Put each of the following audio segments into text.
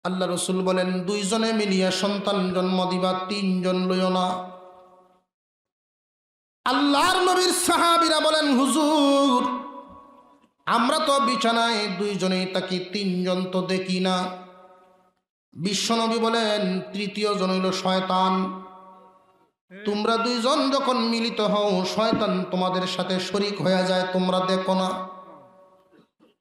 আল্লাহ রসুল বলেন, দুইজনে মিলিয়া সন্তান জন্ম দিবা, তিনজন লইও না। আল্লাহর নবীর সাহাবীরা বলেন, হুজুর আমরা তো বিছানায় দুইজনেই তাকি, তিনজন তো দেখি না। বিশ্বনবী বলেন, তৃতীয় জন হইল শয়তান। তোমরা দুইজন যখন মিলিত হও, শয়তান তোমাদের সাথে শরীক হয়ে যায়, তোমরা দেখো না।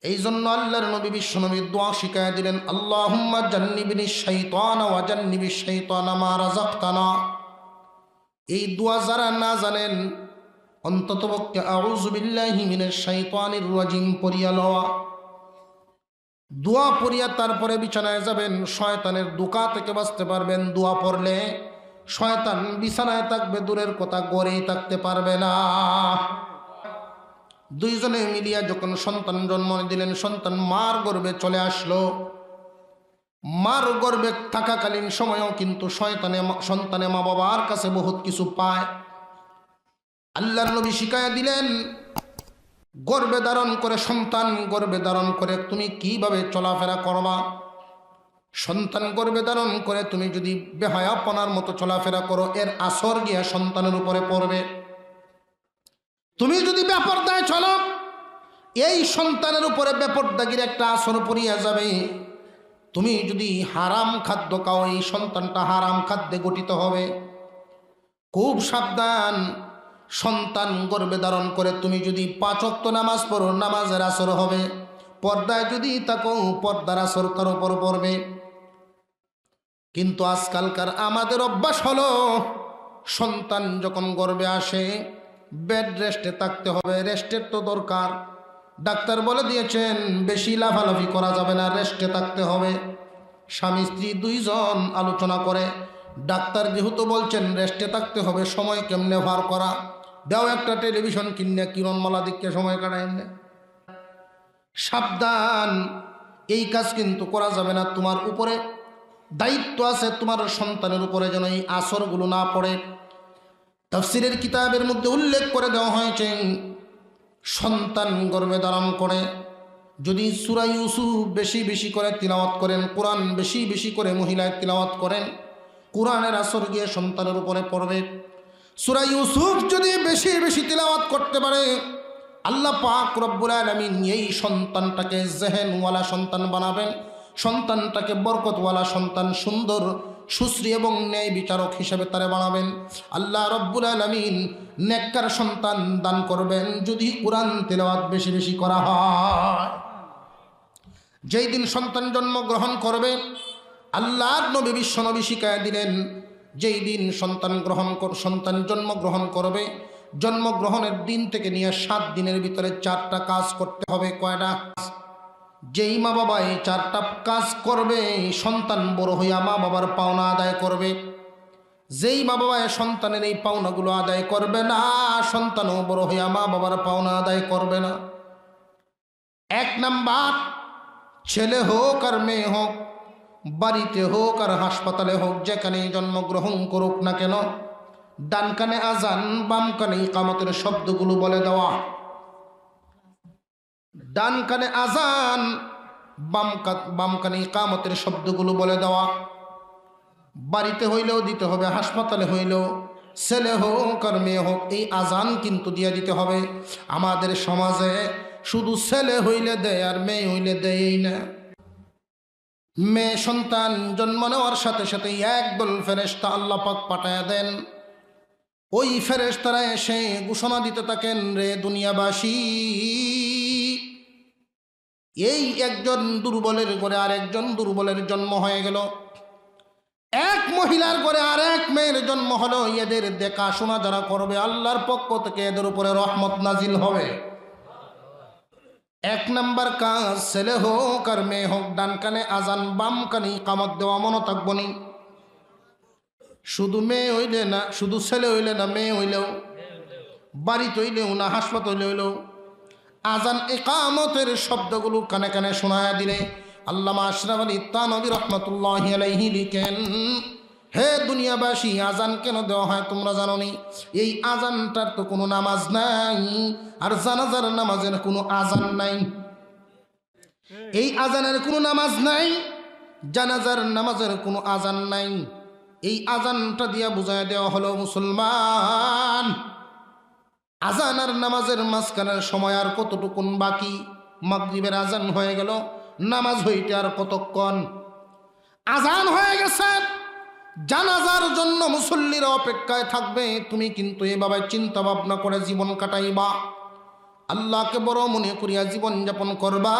এই জন্য আল্লাহর নবী বিশ্বনবী দোয়া শিখায় দিলেন, আল্লাহুম্মা জান্নিবনি শাইতানা ওয়া জান্নিবিশ শাইতানা মা রাযাকতানা। এই দোয়া যারা না জানেন, অন্ততপক্ষে আউযু বিল্লাহি মিনাশ শাইতানির রাজিম পড়িয়া লওয়া। দোয়া পড়িয়া তারপরে বিছানায় যাবেন, শয়তানের ধোঁকা থেকে বাঁচতে পারবেন। দোয়া পড়লে শয়তান বিছানায় থাকবে দূরের কথা, গড়েই থাকতে পারবে না। দুইজনে মিলিয়া যখন সন্তান জন্ম দিলেন, সন্তান মার গর্ভে চলে আসলো। মার গর্ভে থাকাকালীন সময়েও কিন্তু সন্তানে মা বাবার কাছে বহুত কিছু পায়। আল্লাহর নবী শিখায়া দিলেন, গর্ভে ধারণ করে, সন্তান গর্ভে ধারণ করে তুমি কিভাবে চলাফেরা করবা। সন্তান গর্ভে ধারণ করে তুমি যদি বেহায়াপনার মতো চলাফেরা করো, এর আসর গিয়া সন্তানের উপরে পড়বে। তুমি যদি বেপরদায় চলো, এই সন্তানের উপরে বেপরদাগির একটা আসর পড়িয়া যাবে। তুমি যদি হারাম খাদ্য খাও, এই সন্তানটা হারাম খাদ্যে গঠিত হবে। খুব সাবধান। সন্তান গর্ভে ধারণ করে তুমি যদি 5 ওয়াক্ত নামাজ পড়ো, নামাজের আসর হবে। পর্দায় যদি থাকো, পর্দার আসর তার উপর পড়বে। কিন্তু আজকালকার আমাদের অভ্যাস হলো, সন্তান যখন গর্ভে আসে বেড রেস্টে থাকতে হবে। রেস্টের তো দরকার, ডাক্তার বলে দিয়েছেন বেশি লাফালাফি করা যাবে না, রেস্টে থাকতে হবে। স্বামী স্ত্রী দুইজন আলোচনা করে, ডাক্তার যেহেতু বলছেন রেস্টে থাকতে হবে, সময় কেমনে ভার করা, দাও একটা টেলিভিশন কিনে কিরণমালা দিককে সময় কাটায়। সাবধান, এই কাজ কিন্তু করা যাবে না। তোমার উপরে দায়িত্ব আছে, তোমার সন্তানের উপরে যেন এই আসরগুলো না পড়ে। তাফসীরের কিতাবের মধ্যে উল্লেখ করে দেওয়া হয়েছে, সন্তান গর্ভে ধারণ করে যদি সূরা ইউসুফ বেশি বেশি করে তিলাওয়াত করেন, কোরআন বেশি বেশি করে মহিলায় তিলাওয়াত করেন, কোরআনের আসর গিয়ে সন্তানের উপরে পড়বে। সূরা ইউসুফ যদি বেশি বেশি তিলাওয়াত করতে পারে, আল্লাহ পাক রব্বুল আলামিন এই সন্তানটাকে জেহেনওয়ালা সন্তান বানাবেন। সন্তানটাকে বরকতওয়ালা সন্তান, সুন্দর সুশ্রী এবং ন্যায় বিচারক হিসেবে তারা বানাবেন। আল্লাহ রব্বুল আলামিন নেককার সন্তান দান করবেন যদি কোরআন তেলাওয়াত বেশি বেশি করা হয়। যেই দিন সন্তান জন্মগ্রহণ করবে, আল্লাহর নবী বিশ্বনবী শিখায়া দিলেন, যেই দিন সন্তান জন্মগ্রহণ করবে, জন্মগ্রহণের দিন থেকে নিয়ে 7 দিনের ভিতরে 4টা কাজ করতে হবে। কয়টা? যেই মা বাবা এই 4টা কাজ করবে, সন্তান বড় হইয়া মা বাবার পাওনা আদায় করবে। যেই মা বাবা সন্তানের এই পাওনাগুলো আদায় করবে না, সন্তানও বড় হইয়া মা বাবার পাওনা আদায় করবে না। 1 নাম্বার, ছেলে হোক আর মেয়ে হোক, বাড়িতে হোক আর হাসপাতালে হোক, যেখানে জন্মগ্রহণ করুক না কেন, ডান কানে আজান, বাম কানে ইকামতের শব্দগুলো বলে দেওয়া। ডান কানে আজান, বাম কানে ইকামতের শব্দগুলো বলে দেওয়া। বাড়িতে হইলেও দিতে হবে, হাসপাতালে হইলেও, ছেলে হোক আর মেয়ে হোক, এই আজান কিন্তু দিয়ে দিতে হবে। আমাদের সমাজে শুধু ছেলে হইলে দেয় আর মেয়ে হইলে দেয়ই না। মেয়ে সন্তান জন্ম নেওয়ার সাথে সাথে একদল ফেরেশতা আল্লাহ পাক পাঠায়া দেন। ওই ফেরেশতারা এসে ঘোষণা দিতে থাকেন, রে দুনিয়াবাসী, এই একজন দুর্বলের ঘরে আর একজন দুর্বলের জন্ম হয়ে গেল, এক মহিলার ঘরে আর এক মেয়ের জন্ম হলো। এদের দেখাশোনা যারা করবে, আল্লাহর পক্ষ থেকে এদের উপরে রহমত নাজিল হবে। 1 নাম্বার কাজ, ছেলে হোক আর মেয়ে হোক, ডান কানে আজান, বাম কানে ইকামত দেওয়া। মনে থাকবো নি, শুধু মেয়ে হইলে না, শুধু ছেলে হইলে না, মেয়ে হইলেও, বাড়িতে হইলেও না, হাসপাতাল হইলেও, আজান ইকামতের শব্দগুলো কানে কানে শোনায়া দিলে। আল্লামা আশরাফ আলী থানভী রহমাতুল্লাহি আলাইহি লিখেন, হে দুনিয়াবাসী, আজান কেন দেওয়া হয় তোমরা জানো নি? এই আজানটার তো কোনো নামাজ নাই, আর জানাজার নামাজের কোনো আজান নাই। এই আজানের কোনো নামাজ নাই, জানাজার নামাজের কোনো আজান নাই। এই আজানটা দিয়া বুঝায় দেওয়া হলো মুসলমান, আজান আর নামাজের মাঝখানের সময় আর কতটুকুন বাকি? মাগরিবের আজান হয়ে গেল, নামাজ হইতে আর কতক্ষণ? আজান হয়ে গেছে, জানাজার জন্য মুসল্লিরা অপেক্ষায় থাকবে। তুমি কিন্তু এভাবে চিন্তা ভাবনা করে জীবন কাটাইবা, আল্লাহকে বড় মনে করিয়া জীবন যাপন করবা।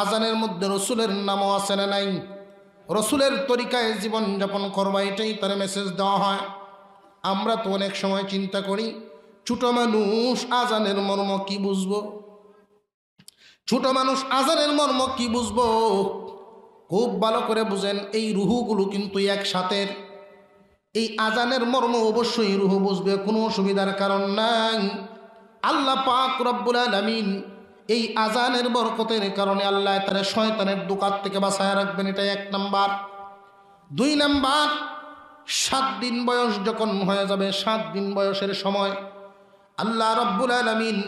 আজানের মধ্যে রসুলের নামও আছে না নাই? রসুলের তরিকায় জীবন যাপন করবা, এটাই তার মেসেজ দেওয়া হয়। আমরা তো অনেক সময় চিন্তা করি, ছোট মানুষ আজানের মর্ম কি বুঝবো? ছোট মানুষ আজানের মর্ম কি বুঝবো? খুব ভালো করে বুঝেন, এই রুহুগুলো কিন্তু একসাথে। এই আজানের মর্ম অবশ্যই রুহু বুঝবে, কোনো অসুবিধার কারণ নাই। আল্লাহ পাক রব্বুল আলামিন এই আজানের বরকতের কারণে আল্লাহ তার শয়তানের দোকাত থেকে বাঁচায় রাখবেন, এটা 1 নাম্বার। 2 নাম্বার, 7 দিন বয়স যখন হয়ে যাবে, 7 দিন বয়সের সময় আল্লাহ রব্বুল আলামিন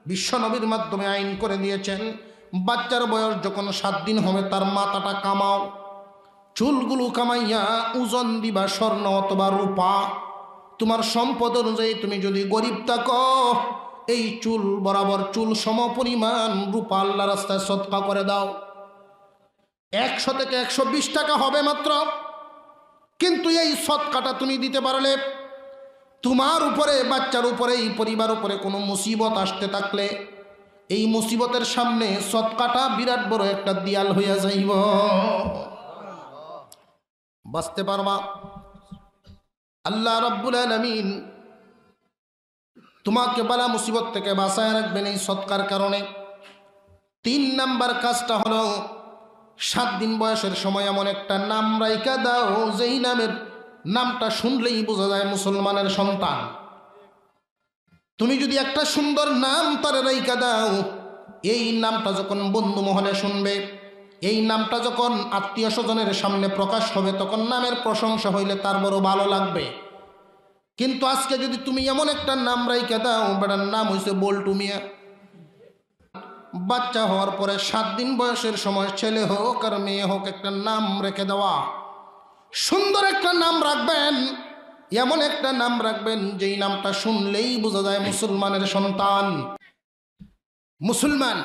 বিশ্বনবীর মাধ্যমে আইন করে দিয়েছেন, বাচ্চার বয়স যখন 7 দিন হবে তার মাথাটা কামাও, চুলগুলো কামাইয়া ওজন দিবা স্বর্ণ অথবা রূপা। তোমার সম্পদ অনুযায়ী তুমি যদি গরিব থাকো, এই চুল বরাবর চুল সম পরিমাণ রূপা আল্লাহ রাস্তায় সদকা করে দাও। 100 থেকে 120 টাকা হবে মাত্র, কিন্তু এই সদকাটা তুমি দিতে পারলে তোমার উপরে, বাচ্চার উপরে, এই পরিবার উপরে কোনো মুসিবত আসতে থাকলে এই মুসিবতের সামনে সদকাটা বিরাট বড় একটা দিয়াল হইয়া যাইব, বাঁচতে পারবা। আল্লাহ রাব্বুল আলামিন তোমাকে বালা মুসিবত থেকে বাঁচায় রাখবেন এই সৎকার কারণে। 3 নাম্বার কাজটা হলো, 7 দিন বয়সের সময় এমন একটা নাম রাইখা দাও যেই নামের নামটা শুনলেই বোঝা যায় মুসলমানের সন্তান। তুমি যদি একটা সুন্দর নাম তার রাইখা দাও, এই নামটা যখন বন্ধু মহলে শুনবে, এই নামটা যখন আত্মীয় স্বজনের সামনে প্রকাশ হবে, তখন নামের প্রশংসা হইলে তার বড় ভালো লাগবে। কিন্তু আজকে যদি তুমি এমন একটা নাম রাইখা দাও, বেটার নাম হইছে বল্টু মিয়া, বাচ্চা হওয়ার পরে 7 দিন বয়সের সময় ছেলে হোক আর মেয়ে হোক একটা নাম রেখে দেওয়া, সুন্দর একটা নাম রাখবেন, এমন একটা নাম রাখবেন যেই নামটা শুনলেই বোঝা যায় মুসলমানের সন্তান। মুসলমান,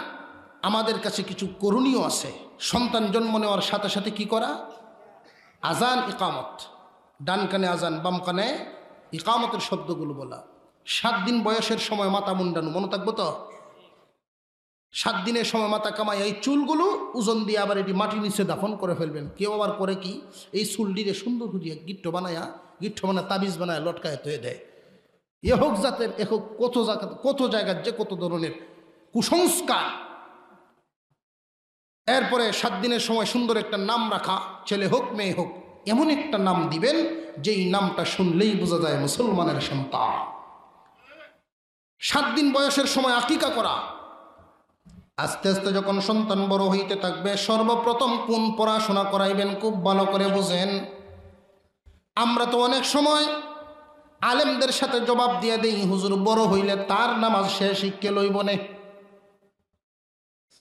আমাদের কাছে কিছু করণীয় আছে। সন্তান জন্ম নেওয়ার সাথে সাথে কি করা? আজান ইকামত, ডান কানে আজান, বাম কানে ইকামতের শব্দগুলো বলা। 7 দিন বয়সের সময় মাথা মুন্ডানো, মনে থাকবো তো? 7 দিনের সময় মাথা কামাই, এই চুলগুলো ওজন দিয়ে আবার এটি মাটির নিচে দাফন করে ফেলবেন। কেউ আবার করে কি, এই চুলটিরে সুন্দর করিয়া গিট্ট বানায় তাবিজ বানায় লটকায় তৈরি দেয়। এ হোক জাতের, এ হোক কত জায়গার যে কত ধরনের কুসংস্কার। এরপরে 7 দিনের সময় সুন্দর একটা নাম রাখা, ছেলে হোক মেয়ে হোক, এমন একটা নাম দিবেন যেই নামটা শুনলেই বোঝা যায় মুসলমানের সন্তান। 7 দিন বয়সের সময় আকিকা করা। আস্তে আস্তে যখন সন্তান বড় হইতে থাকবে, সর্বপ্রথম কোন পড়াশোনা করাইবেন খুব ভালো করে বুঝেন। আমরা তো অনেক সময় আলেমদের সাথে জবাব দিয়ে দেই, হুজুর বড় হইলে তার নামাজ সে শিক্ষা লইব নে।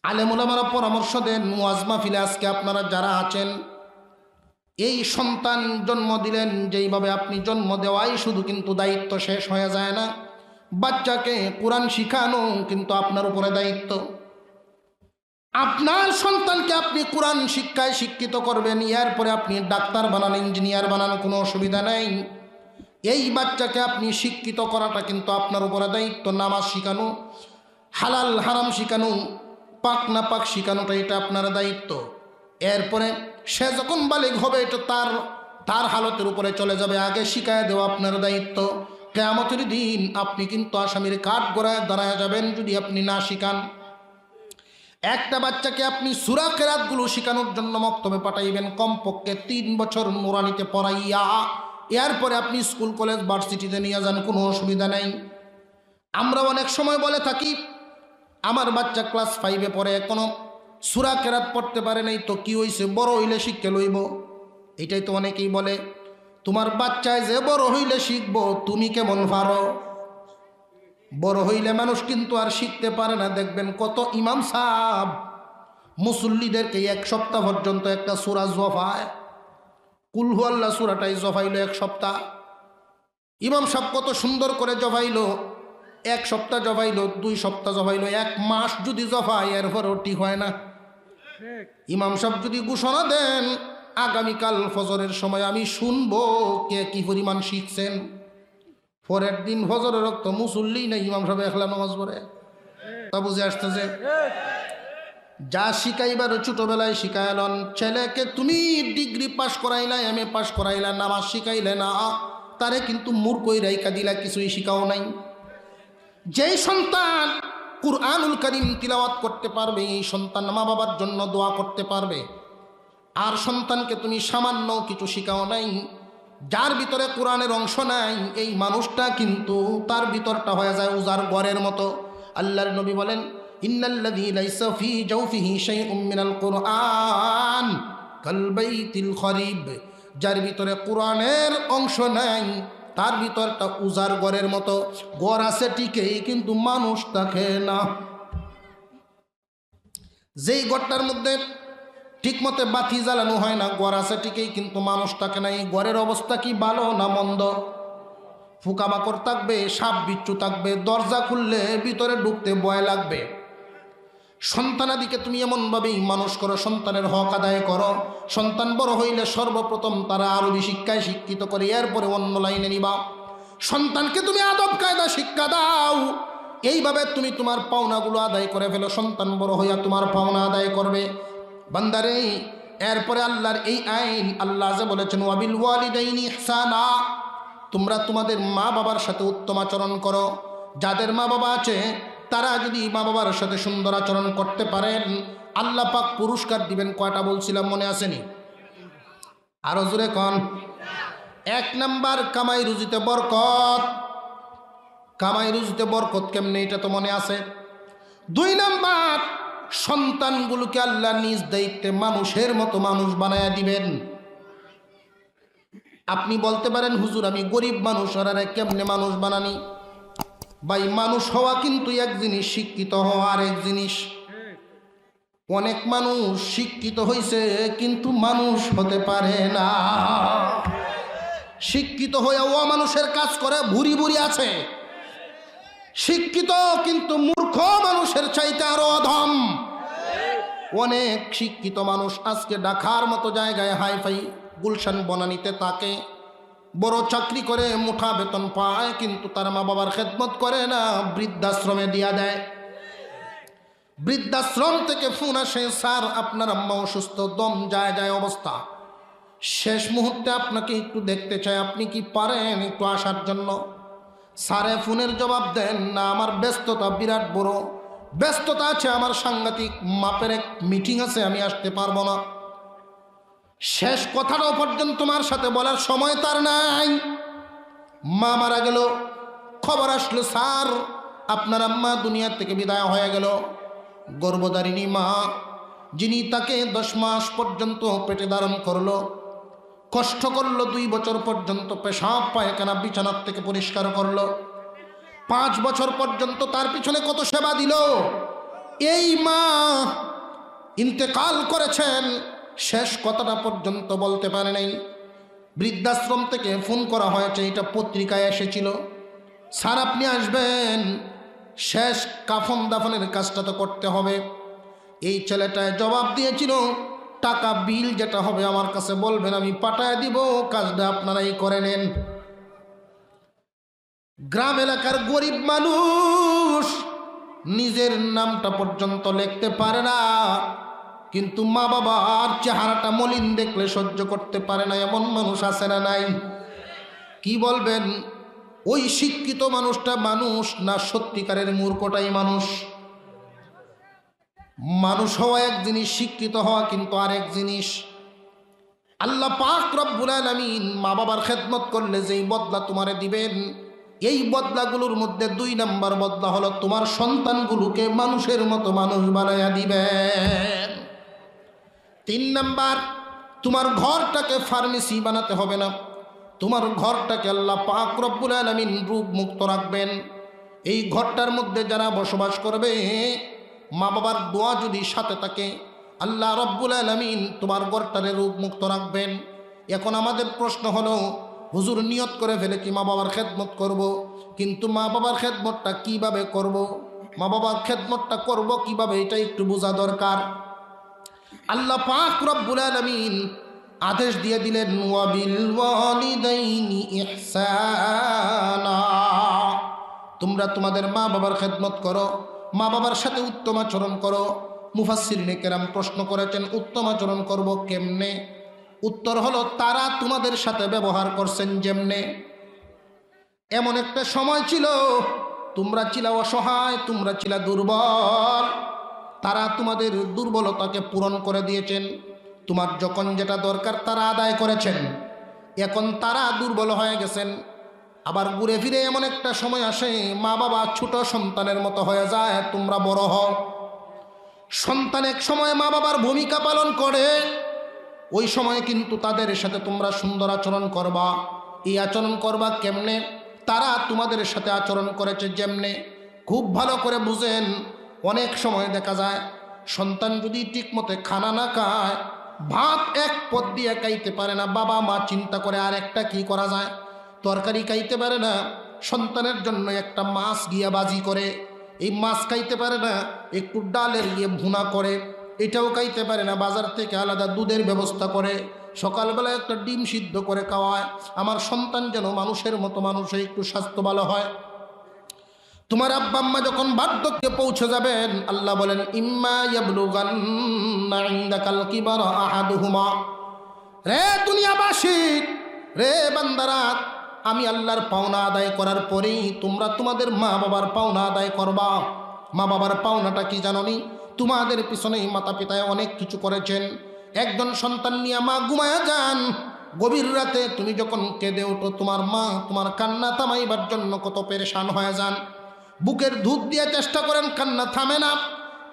আলেম ওলামারা পরামর্শ দেন, ওয়াজ মাহফিলে আজকে আপনারা যারা আছেন, এই সন্তান জন্ম দিলেন, যেইভাবে আপনি জন্ম দেওয়াই শুধু কিন্তু দায়িত্ব শেষ হয়ে যায় না। বাচ্চাকে কোরআন শিখানো কিন্তু আপনার উপরে দায়িত্ব। আপনার সন্তানকে আপনি কোরআন শিক্ষায় শিক্ষিত করবেন, এরপরে আপনি ডাক্তার বানান, ইঞ্জিনিয়ার বানান, কোনো অসুবিধা নেই। এই বাচ্চাকে আপনি শিক্ষিত করাটা কিন্তু আপনার উপরে দায়িত্ব। নামাজ শিখানো, হালাল হারাম শিখানো, পাক না পাক শিখানোটা এটা আপনার দায়িত্ব। এরপরে সে যখন বালিগ হবে, এটা তার হালতের উপরে চলে যাবে, আগে শিখায় দেওয়া আপনার দায়িত্ব। কিয়ামতের দিন আপনি কিন্তু আসামির কাঠ গড়ায় দাঁড়ায় যাবেন যদি আপনি না শিখান। একটা বাচ্চাকে আপনি সূরা কেরাতগুলো শিখানোর জন্য মক্তবে পাঠাইবেন, কমপক্ষে 3 বছর নুরানিতে পড়াইয়া, এরপরে আপনি স্কুল কলেজ ভার্সিটিতে নিয়ে যান, কোনো অসুবিধা নেই। আমরা অনেক সময় বলে থাকি, আমার বাচ্চা ক্লাস 5-এ পড়ে, এখনো সূরা কেরাত পড়তে পারে নাই, তো কি হইছে, বড় হইলে শিক্ষা লইব। এটাই তো অনেকেই বলে। তোমার বাচ্চায় যে বড় হইলে শিখবো, তুমি কেমন পারো? বড় হইলে মানুষ কিন্তু আর শিখতে পারে না। দেখবেন কত ইমাম সাহেব মুসল্লিদেরকে এক সপ্তাহ পর্যন্ত একটা সূরা জফায়, কুল হু আল্লাহ সূরাটাই জফাইল এক সপ্তাহ। ইমাম সাহেব কত সুন্দর করে জফাইল, এক সপ্তাহ জফাইল, 2 সপ্তাহ জফাইল, 1 মাস যদি জফায় এরপরও ঠিক হয় না। ইমাম সাহেব যদি ঘোষণা দেন আগামীকাল ফজরের সময় আমি শুনবো কে কি পরিমাণ শিখছেন, পরের দিন ফজরের রক্ত মুসল্লি না ইমাম সাহেব একলা নামাজ পড়ে। তা বুঝে আসতেছে? যা শিখাইবার ছোটবেলায় শিখাইলেন, ছেলেকে তুমি ডিগ্রি পাশ করাইলা, এমএ পাশ করাইলা, নামাজ শিখাইলে না, তারে কিন্তু মূর্খই রাইকা দিলা, কিছুই শিখাও নাই। যেই সন্তান কুরআনুল কারীম তিলাওয়াত করতে পারবে, এই সন্তান মা বাবার জন্য দোয়া করতে পারবে। আর সন্তানকে তুমি সামান্য কিছু শিখাও নাই, যার ভিতরে কোরআনের অংশ নাই, এই মানুষটা কিন্তু তার ভিতরটা হয়ে যায় উজার ঘরের মতো। আল্লাহর নবী বলেন, ইন্নাল্লাযী লাইসা ফী জাওফিহি শাইউম মিনাল কুরআন কাল বাইতিল খরিব, যার ভিতরে কোরআনের অংশ নাই তার ভিতরটা উজার ঘরের মতো। ঘর আছে ঠিকই কিন্তু মানুষ থাকে না। যেই ঘরটার মধ্যে ঠিকমতো বাতি জ্বালানো হয় না, ঘর আছে ঠিকই কিন্তু মানুষ থাকে না। এই ঘরের অবস্থা কি ভালো না মন্দ? পোকামাকড় থাকবে, সাপ বিচ্ছু থাকবে, দরজা খুললে ভিতরে ঢুকতে ভয় লাগবে। সন্তানাদিকে তুমি এমনভাবেই মানুষ করো, সন্তানের হক আদায় করো। সন্তান বড় হইলে সর্বপ্রথম তারা আরবি শিক্ষায় শিক্ষিত করে, এরপরে অন্য লাইনে নিবা। সন্তানকে তুমি আদব কায়দা শিক্ষা দাও, এইভাবে তুমি তোমার পাওনাগুলো আদায় করে ফেলো। সন্তান বড় হইয়া তোমার পাওনা আদায় করবে। বান্দারে, এরপরে আল্লাহর এই আইন, আল্লাহ যে বলেছেন ওয়াবিল ওয়ালিদাইনি ইহসানা, তোমরা তোমাদের মা বাবার সাথে উত্তম আচরণ করো। যাদের মা বাবা আছে তারা যদি মা বাবার সাথে সুন্দর আচরণ করতে পারেন, আল্লাহ পাক পুরস্কার দিবেন। কয়টা বলছিলাম মনে আসেনি? আরো জোরে কন। 1 নাম্বার কামাই রুজিতে বরকত। কামাই রুজিতে বরকত কেমনে এটা তো মনে আছে। 2 নাম্বার, সন্তানগুলোকে আল্লাহ নিজ দায়িত্বে মানুষের মতো মানুষ বানায়া দিবেন। আপনি বলতে পারেন হুজুর আমি গরিব মানুষ, আর কেমনে মানুষ বানানি? ভাই, মানুষ হওয়া কিন্তু এক জিনিস, শিক্ষিত হওয়া আর এক জিনিস। অনেক মানুষ শিক্ষিত হয়েছে কিন্তু মানুষ হতে পারে না। শিক্ষিত হয়ে অমানুষের কাজ করে ভুরি ভুরি আছে। শিক্ষিত কিন্তু মূর্খ মানুষের চাইতে আরো অধম। অনেক শিক্ষিত মানুষ আজকে ঢাকার মতো জায়গায় হাইফাই গুলশান বনানীতে থাকে, বড় চাকরি করে, মুঠা বেতন পায়, কিন্তু তার মা বাবার খেদমত করে না, বৃদ্ধাশ্রমে দিয়া দেয়। বৃদ্ধাশ্রম থেকে ফোন আসে, স্যার আপনার আম্মা অসুস্থ, দম যায় যায় অবস্থা, শেষ মুহূর্তে আপনাকে একটু দেখতে চাই, আপনি কি পারেন একটু আসার জন্য? স্যারে ফোনের জবাব দেন না, আমার ব্যস্ততা বিরাট বড়, ব্যস্ততা আছে, আমার সাংঘাতিক মাপের এক মিটিং আছে, আমি আসতে পারবো না। শেষ কথাটাও পর্যন্ত তোমার সাথে বলার সময় তার নাই। মা মারা গেল, খবর আসলো স্যার আপনার আম্মা দুনিয়া থেকে বিদায় হয়ে গেল। গর্ভধারিণী মা, যিনি তাকে 10 মাস পর্যন্ত পেটে ধারণ করলো, কষ্ট করলো, 2 বছর পর্যন্ত পেশাব পায়খানা বিছানার থেকে পরিষ্কার করলো, 5 বছর পর্যন্ত তার পিছনে কত সেবা দিল। এই মা ইন্তেকাল করেছেন, শেষ কথাটা পর্যন্ত বলতে পারে নাই। বৃদ্ধাশ্রম থেকে ফোন করা হয়েছে, এটা পত্রিকায় এসেছিল, স্যার আপনি আসবেন, শেষ কাফন দাফনের কাজটা তো করতে হবে। এই ছেলেটায় জবাব দিয়েছিল, টাকা বিল যেটা হবে আমার কাছে বলবেন, আমি পাঠায় দিব, কাজটা আপনারাই করে নেন। গ্রাম এলাকার গরিব মানুষ নিজের নামটা পর্যন্ত লিখতে পারে না, কিন্তু মা বাবার চেহারাটা মলিন দেখলে সহ্য করতে পারে না, এমন মানুষ আছে না নাই? কি বলবেন, ওই শিক্ষিত মানুষটা মানুষ না সত্যিকারের মূর্খটাই মানুষ? মানুষ হওয়া এক জিনিস, শিক্ষিত হওয়া কিন্তু আরেক জিনিস। আল্লাহ পাক রব্বুল আলামিন মা বাবার খেদমত করলে যেই বদলা তোমারে দিবেন, এই বদলাগুলোর মধ্যে 2 নাম্বার বদলা হলো তোমার সন্তানগুলোকে মানুষের মতো মানুষ বানায়া দিবেন। 3 নাম্বার, তোমার ঘরটাকে ফার্মেসি বানাতে হবে না, তোমার ঘরটাকে আল্লাহ পাক রব্বুল আলামিন রোগ মুক্ত রাখবেন। এই ঘরটার মধ্যে যারা বসবাস করবে, মা বাবার দোয়া যদি সাথে থাকে, আল্লাহ রব্বুল আলামিন তোমার ঘরটারে রোগ মুক্ত রাখবেন। এখন আমাদের প্রশ্ন হলো, হুজুর নিয়ত করে ফেলে কি মা বাবার খেদমত করব, কিন্তু মা বাবার খেদমতটা কিভাবে করব, মা বাবার খেদমতটা করব কিভাবে, এটা একটু বোঝা দরকার। আল্লাহ পাক রব্বুল আলামিন আদেশ দিয়ে দিলেন, ওয়াবিল ওয়ালিদাইনি ইহসানা, তোমরা তোমাদের মা বাবার খেদমত করো, মা বাবার সাথে উত্তম আচরণ করো। মুফাসসিরিনে কেরাম প্রশ্ন করেছেন, উত্তম আচরণ করব কেমনে? উত্তর হলো, তারা তোমাদের সাথে ব্যবহার করছেন যেমনে। এমন একটা সময় ছিল তোমরা ছিলা অসহায়, তোমরা ছিলা দুর্বল, তারা তোমাদের দুর্বলতাকে পূরণ করে দিয়েছেন। তোমার যখন যেটা দরকার তারা আদায় করেছেন। এখন তারা দুর্বল হয়ে গেছেন। আবার ঘুরে ফিরে এমন একটা সময় আসে, মা বাবা ছোট সন্তানের মতো হয়ে যায়, তোমরা বড় হও। সন্তান এক সময় মা বাবার ভূমিকা পালন করে, ওই সময় কিন্তু তাদের সাথে তোমরা সুন্দর আচরণ করবা। এই আচরণ করবা কেমনে? তারা তোমাদের সাথে আচরণ করেছে যেমনে, খুব ভালো করে বুঝেন। অনেক সময় দেখা যায় সন্তান যদি ঠিকমতো খানা না খায়, ভাত এক পদ দিয়ে খাইতে পারে না, বাবা মা চিন্তা করে আর একটা কি করা যায়। তরকারি খাইতে পারে না, সন্তানের জন্য একটা মাছ গিয়া বাজি করে। এই মাছ খাইতে পারে না, একটু ডালের গিয়ে ভুনা করে। এটাও খাইতে পারে না, বাজার থেকে আলাদা দুধের ব্যবস্থা করে। সকালবেলা একটা ডিম সিদ্ধ করে খাওয়ায়, আমার সন্তান যেন মানুষের মতো, মানুষের একটু স্বাস্থ্য ভালো হয়। তোমার আব্বা আম্মা যখন বার্ধক্যে পৌঁছে যাবেন, আল্লাহ বলেন, ইম্মা ইয়াবলুগান্না ইনদাকাল কিবারা আহাদুহুমা, রে দুনিয়াবাসী, রে বান্দারা, আমি আল্লাহর পাওনা আদায় করার পরেই তোমরা তোমাদের মা বাবার পাওনা আদায় করবা। মা বাবার পাওনাটা কি জানোনি? তোমাদের পিছনেই মাতা পিতায় অনেক কিছু করেছেন। একজন সন্তান নিয়ে মা ঘুমায়া যান, গভীর রাতে তুমি যখন কেঁদে ওঠো, তোমার মা তোমার কান্না থামাইবার জন্য কত পেরেশান হয়ে যান। বুকের দুধ দিয়ে চেষ্টা করেন, কান্না থামে না।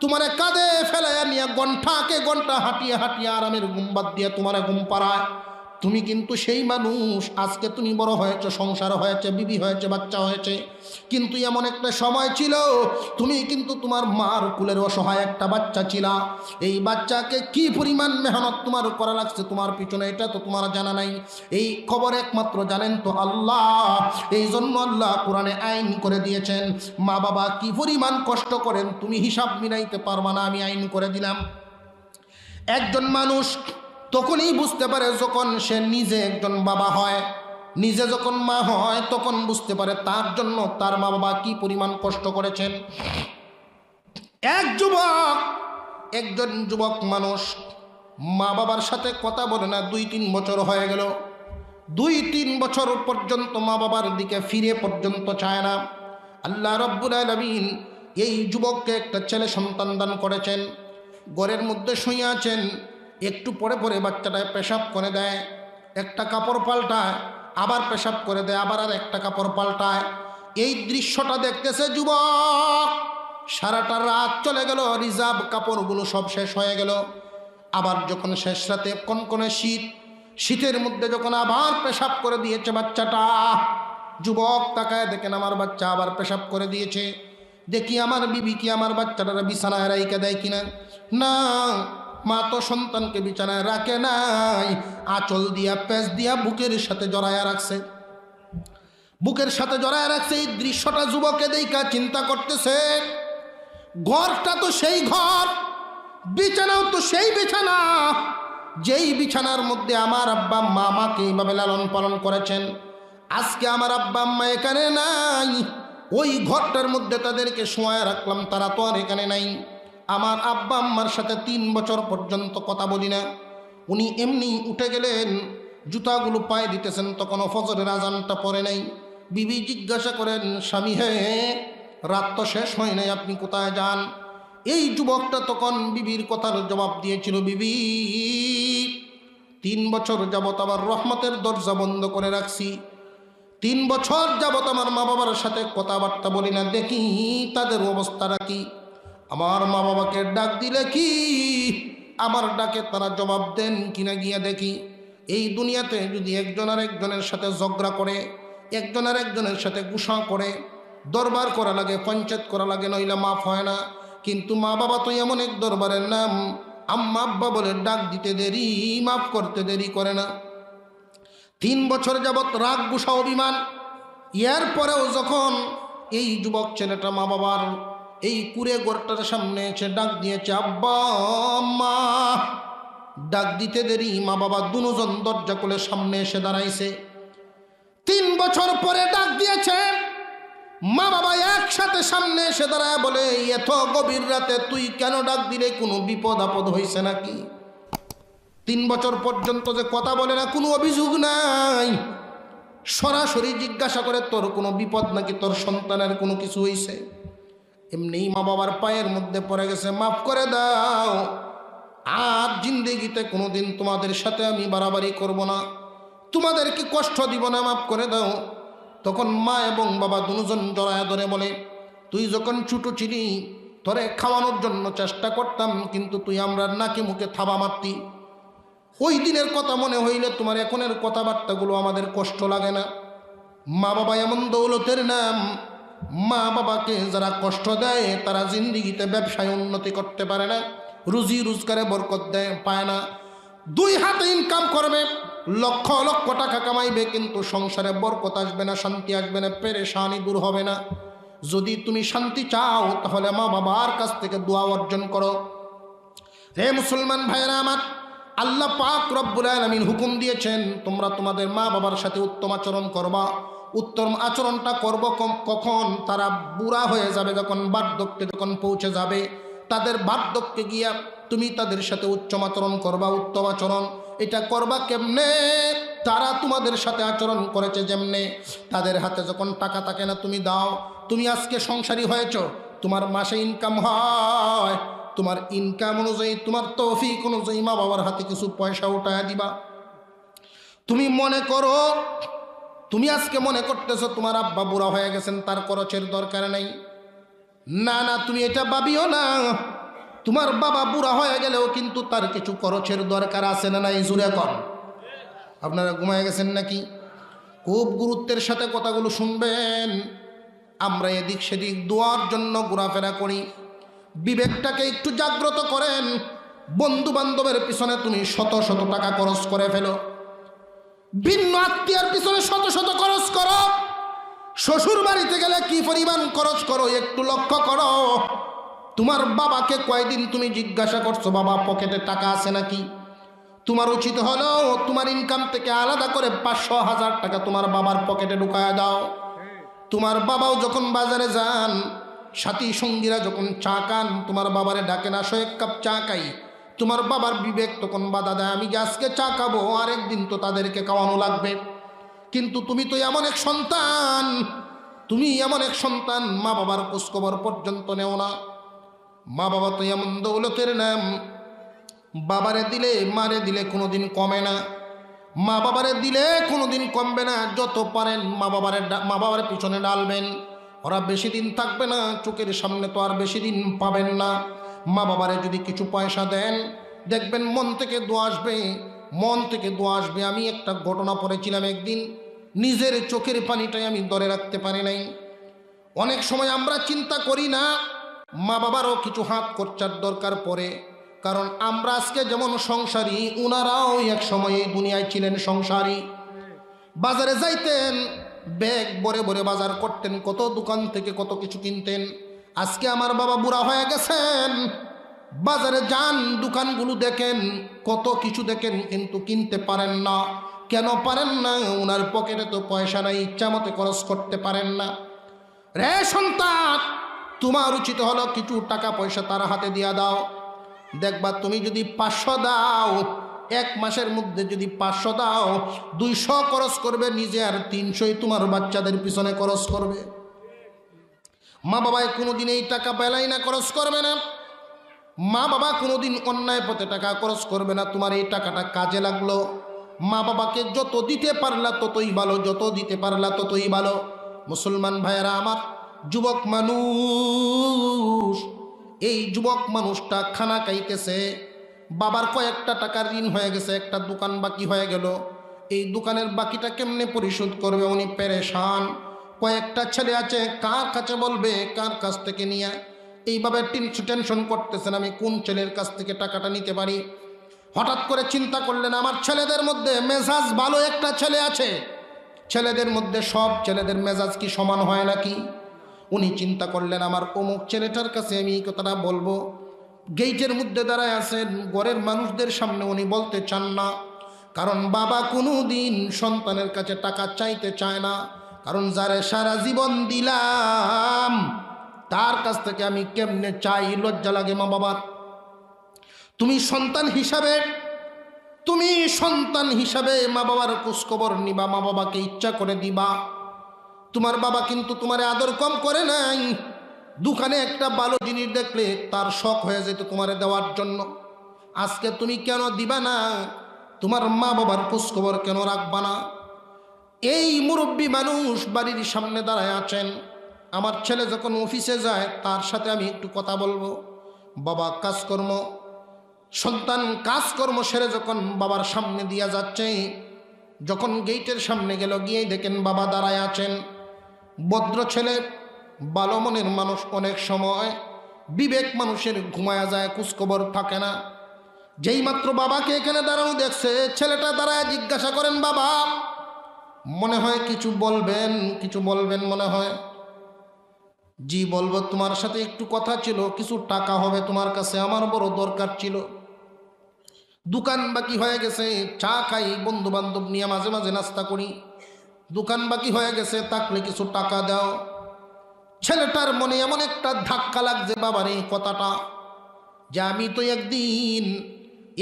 তোমারে কাঁধে ফেলাইয়া নিয়ে ঘন্টাকে ঘন্টা হাঁটিয়ে হাঁটিয়ে আরামের ঘুম বাদ দিয়ে তোমারে ঘুম পাড়ায়। তুমি কিন্তু সেই মানুষ, আজকে তুমি বড় হয়েছে, সংসার হয়েছে, বিবি হয়েছে, বাচ্চা হয়েছে, কিন্তু এমন একটা সময় ছিল তুমি কিন্তু তোমার মার কুলের অসহায় একটা বাচ্চা ছিলা। এই বাচ্চাকে কি পরিমাণ মেহনত তোমার করা লাগছে তোমার পিছনে, এটা তো তোমার জানা নাই। এই খবর একমাত্র জানেন তো আল্লাহ। এই জন্য আল্লাহ কোরআনে আইন করে দিয়েছেন, মা বাবা কি পরিমাণ কষ্ট করেন তুমি হিসাব মিলাইতে পারবা না, আমি আইন করে দিলাম। একজন মানুষ তখনই বুঝতে পারে যখন সে নিজে একজন বাবা হয়, নিজে যখন মা হয়, তখন বুঝতে পারে তার জন্য তার মা বাবা কি পরিমাণ কষ্ট করেছেন। একজন যুবক মানুষ মা বাবার সাথে কথা বলে না, 2-3 বছর হয়ে গেল, 2-3 বছর পর্যন্ত মা বাবার দিকে ফিরে পর্যন্ত চায় না। আল্লাহ রব্বুল আলামিন এই যুবককে একটা ছেলে সন্তান দান করেছেন। ঘরের মধ্যে শুয়ে আছেন, একটু পরে পরে বাচ্চাটায় পেশাব করে দেয়, একটা কাপড় পাল্টায়, আবার পেশাব করে দেয়, আবার আর একটা কাপড় পাল্টায়। এই দৃশ্যটা দেখতেছে যুবক। সারাটা রাত চলে গেল, রিজার্ভ কাপড়গুলো সব শেষ হয়ে গেল। আবার যখন শেষ রাতে কনকনে শীতের মধ্যে যখন আবার পেশাব করে দিয়েছে বাচ্চাটা, যুবক তাকায় দেখেন আমার বাচ্চা আবার পেশাব করে দিয়েছে। দেখি আমার বিবি কি আমার বাচ্চাটারা বিছানায় রাইকা দেয় কিনা। না, মা তো সন্তানকে বিছানায় রাখে নাই, আঁচল দিয়া পেঁচ দিয়া বুকের সাথে জড়ায়া রাখছে, বুকের সাথে জড়ায়া রাখছে। এই দৃশ্যটা যুবকে দেখা চিন্তা করতেছে, ঘরটা তো সেই ঘর, বিছানাও তো সেই বিছানা, যেই বিছানার মধ্যে আমার আব্বা আম্মা আমাকে এইভাবে লালন পালন করেছেন। আজকে আমার আব্বা আম্মা এখানে নাই, ওই ঘরটার মধ্যে তাদেরকে শোয়ায় রাখলাম, তারা তো আর এখানে নাই। আমার আব্বা আম্মার সাথে 3 বছর পর্যন্ত কথা বলি না। উনি এমনি উঠে গেলেন, জুতাগুলো পায়ে দিতেছেন, তখনও ফজরের আজানটা পড়ে নাই। বিবি জিজ্ঞাসা করেন, স্বামী হে, রাত তো শেষ হয় নাই, আপনি কোথায় যান? এই যুবকটা তখন বিবির কথার জবাব দিয়েছিল, বিবি 3 বছর যাবত আমার রহমতের দরজা বন্ধ করে রাখছি, 3 বছর যাবত আমার মা বাবার সাথে কথাবার্তা বলি না, দেখি তাদের অবস্থাটা কি। আমার মা বাবাকে ডাক দিলে কি আমার ডাকে তারা জবাব দেন কিনা গিয়া দেখি। এই দুনিয়াতে যদি একজন আর একজনের সাথে ঝগড়া করে, একজন আর একজনের সাথে গুসা করে, দরবার করা লাগে, পঞ্চায়েত করা লাগে, নইলে মাফ হয় না। কিন্তু মা বাবা তো এমন এক দরবারের নাম, আম্মা আব্বা বলে ডাক দিতে দেরি, মাফ করতে দেরি করে না। 3 বছর যাবৎ রাগ গুসা অভিমান, এরপরেও যখন এই যুবক ছেলেটা মা বাবার এই কুড়ে ঘরটার সামনে এসে ডাক দিয়েছে আব্বা আম্মা, ডাক দিতে দেরি মা বাবা দুজন দরজা খুলে সামনে এসে দাঁড়াইছে। 3 বছর পরে ডাক দিয়েছে, মা বাবা একসাথে সামনে এসে দাঁড়ায় বলে এত গভীর রাতে তুই কেন ডাক দিলে, কোনো বিপদ আপদ হয়েছে নাকি? 3 বছর পর্যন্ত যে কথা বলে না, কোনো অভিযোগ নাই, সরাসরি জিজ্ঞাসা করে তোর কোনো বিপদ নাকি, তোর সন্তানের কোনো কিছু হয়েছে? এমনি মা বাবার পায়ের মধ্যে পড়ে গেছে, মাফ করে দাও, আর জিন্দেগিতে কোনোদিন তোমাদের সাথে আমি বাড়াবাড়ি করব না, তোমাদেরকে কষ্ট দিব না, মাফ করে দাও। তখন মা এবং বাবা দুজন জড়ায় ধরে বলে, তুই যখন ছোটো ছিলি তোরে খাওয়ানোর জন্য চেষ্টা করতাম, কিন্তু তুই আমরা নাকি মুখে থাবা মারতি। ওই দিনের কথা মনে হইলে তোমার এখনের কথাবার্তাগুলো আমাদের কষ্ট লাগে না। মা বাবা এমন দৌলতের নাম, মা বাবাকে যারা কষ্ট দেয় তারা জিন্দিগিতে ব্যবসায় উন্নতি করতে পারে না, রুজি রোজগারে বরকত দেয় পায় না। 2 হাতে ইনকাম করবে, লক্ষ লক্ষ টাকা কামাইবে, কিন্তু সংসারে বরকত আসবে না, শান্তি আসবে না, পেরেশানি দূর হবে না। যদি তুমি শান্তি চাও তাহলে মা বাবার কাছ থেকে দোয়া অর্জন করো। হে মুসলমান ভাইরা আমার, আল্লাহ পাক রব্বুল আলামিন হুকুম দিয়েছেন তোমরা তোমাদের মা বাবার সাথে উত্তম আচরণ করবা। উত্তম আচরণটা করব কখন? তারা বুড়া হয়ে যাবে, যখন বার্ধক্যে যখন পৌঁছে যাবে, তাদের বার্ধক্যে গিয়া তুমি তাদের সাথে উচ্চম আচরণ করবা, উত্তম আচরণ। এটা করবা কেমনে? তারা তোমাদের সাথে আচরণ করেছে যেমনে। তাদের হাতে যখন টাকা থাকে না তুমি দাও। তুমি আজকে সংসারী হয়েছ, তোমার মাসে ইনকাম হয়, তোমার ইনকাম অনুযায়ী তোমার তৌফিক অনুযায়ী মা বাবার হাতে কিছু পয়সা উঠায় দিবা। তুমি মনে করো, তুমি আজকে মনে করতেছো তোমার আব্বা বুড়া হয়ে গেছেন, তার খরচের দরকার নেই। না না, তুমি এটা ভাবিও না। তোমার বাবা বুড়া হয়ে গেলেও কিন্তু তার কিছু খরচের দরকার আছে না নাই? জুড়ে কর। আপনারা ঘুমায় গেছেন নাকি? খুব গুরুত্বের সাথে কথাগুলো শুনবেন। আমরা এদিক সেদিক দোয়ার জন্য ঘোরাফেরা করি, বিবেকটাকে একটু জাগ্রত করেন। বন্ধু বান্ধবের পিছনে তুমি শত শত টাকা খরচ করে ফেলো, ভিন্ন আত্মীয়ের পিছনে শত শত খরচ করো, শ্বশুর বাড়িতে গেলে কি পরিমাণ খরচ করো একটু লক্ষ্য করো। তোমার বাবাকে কয়দিন তুমি জিজ্ঞাসা করছো বাবা পকেটে টাকা আছে নাকি? তোমার উচিত হলো তোমার ইনকাম থেকে আলাদা করে 500-1000 টাকা তোমার বাবার পকেটে ঢুকায় দাও। তোমার বাবাও যখন বাজারে যান, সাথী সঙ্গীরা যখন চা খান, তোমার বাবারে ডাকেন আসো 1 কাপ চা খাই। তোমার বাবার বিবেক তখন বাধা দেয়, আমি যে আজকে চা খাবো, আরেকদিন তো তাদেরকে খাওয়ানো লাগবে। কিন্তু তুমি তো এমন এক সন্তান, তুমি এমন এক সন্তান, মা বাবার খোঁজখবর পর্যন্ত নেও না। মা বাবা তো এমন দৌলতের নাম, বাবারে দিলে মারে দিলে কোনোদিন কমে না, মা বাবারে দিলে কোনোদিন কমবে না। যত পারেন মা বাবার পিছনে ডালবেন, ওরা বেশি দিন থাকবে না, চোখের সামনে তো আর বেশি দিন পাবেন না। মা বাবারে যদি কিছু পয়সা দেন, দেখবেন মন থেকে দোয়া আসবে, মন থেকে দোয়া আসবে। আমি একটা ঘটনা পড়েছিলাম একদিন, নিজের চোখের পানিটাই আমি ধরে রাখতে পারি নাই। অনেক সময় আমরা চিন্তা করি না মা বাবারও কিছু হাত খরচার দরকার পড়ে, কারণ আমরা আজকে যেমন সংসারী, উনারাও এক সময় এই দুনিয়ায় ছিলেন সংসারী। বাজারে যাইতেন, ব্যাগ ভরে ভরে বাজার করতেন, কত দোকান থেকে কত কিছু কিনতেন। আজকে আমার বাবা বুড়া হয়ে গেছেন, বাজারে যান, দোকানগুলো দেখেন, কত কিছু দেখেন, কিন্তু কিনতে পারেন না। কেন পারেন না? ওনার পকেটে তো পয়সা নাই, ইচ্ছা মতো খরচ করতে পারেন না। রে সন্তান, তোমার উচিত হলো কিছু টাকা পয়সা তার হাতে দিয়া দাও। দেখবা তুমি যদি 500 দাও, 1 মাসের মধ্যে যদি 500 দাও, 200 খরচ করবে নিজে, আর 300 তোমার বাচ্চাদের পিছনে খরচ করবে। মা বাবায় কোনোদিন এই টাকা বেলাই না খরচ করবে না, মা বাবা কোনোদিন অন্যায় পথে টাকা খরচ করবে না। তোমার এই টাকাটা কাজে লাগলো, মা বাবাকে যত দিতে পারলা ততই ভালো, যত দিতে পারলা ততই ভালো। মুসলমান ভাইয়েরা আমার, যুবক মানুষ, এই যুবক মানুষটা খানা খাইতেছে, বাবার কয়েকটা টাকার ঋণ হয়ে গেছে, একটা দোকান বাকি হয়ে গেল। এই দোকানের বাকিটা কেমনে পরিশোধ করবে? উনি পেরেশান। কয়েকটা ছেলে আছে, কার কাছে বলবে, কার কাছ থেকে নিয়ে? এইভাবে টেনশন করতেছেন আমি কোন ছেলের কাছ থেকে টাকাটা নিতে পারি। হঠাৎ করে চিন্তা করলেন আমার ছেলেদের মধ্যে মেজাজ ভালো একটা ছেলে আছে, ছেলেদের মধ্যে সব ছেলেদের মেজাজ কি সমান হয় নাকি? উনি চিন্তা করলেন আমার অমুক ছেলেটার কাছে আমি এই কথাটা বলবো। গেইটের মধ্যে দাঁড়ায় আছেন, ঘরের মানুষদের সামনে উনি বলতে চান না, কারণ বাবা কোনো দিন সন্তানের কাছে টাকা চাইতে চায় না। কারণ যারে সারা জীবন দিলাম তার কাছ থেকে আমি কেমনে চাই, লজ্জা লাগে মা বাবার। তুমি সন্তান হিসাবে মা বাবার খোঁজখবর নিবা, মা বাবাকে ইচ্ছা করে দিবা। তোমার বাবা কিন্তু তোমারে আদর কম করে নাই। দোকানে একটা ভালো জিনিস দেখলে তার শখ হয়ে যেত তোমারে দেওয়ার জন্য। আজকে তুমি কেন দিবা না? তোমার মা বাবার খোঁজখবর কেন রাখবা না? এই মুরব্বী মানুষ বাড়ির সামনে দাঁড়ায় আছেন। আমার ছেলে যখন অফিসে যায় তার সাথে আমি একটু কথা বলবো। বাবা সন্তান কাজকর্ম সেরে যখন বাবার সামনে দিয়া যাচ্ছে, যখন গেটের সামনে গেল, গিয়ে দেখেন বাবা দাঁড়ায় আছেন। ভদ্র ছেলে, ভালো মনের মানুষ। অনেক সময় বিবেক মানুষের ঘুমায়া যায়, খোঁজখবর থাকে না। যেই মাত্র বাবাকে এখানে দাঁড়ানো দেখছে, ছেলেটা দাঁড়ায় জিজ্ঞাসা করেন বাবা, মনে হয় কিছু বলবেন মনে হয়। জি বলবো, তোমার সাথে একটু কথা ছিল, কিছু টাকা হবে তোমার কাছে, আমার বড় দরকার ছিল। দোকান বাকি হয়ে গেছে, চা খাই, বন্ধু বান্ধব নিয়ে মাঝে মাঝে নাস্তা করি, দোকান বাকি হয়ে গেছে, থাকলে কিছু টাকা দাও। ছেলেটার মনে এমন একটা ধাক্কা লাগছে বাবার এই কথাটা, যে আমি তো একদিন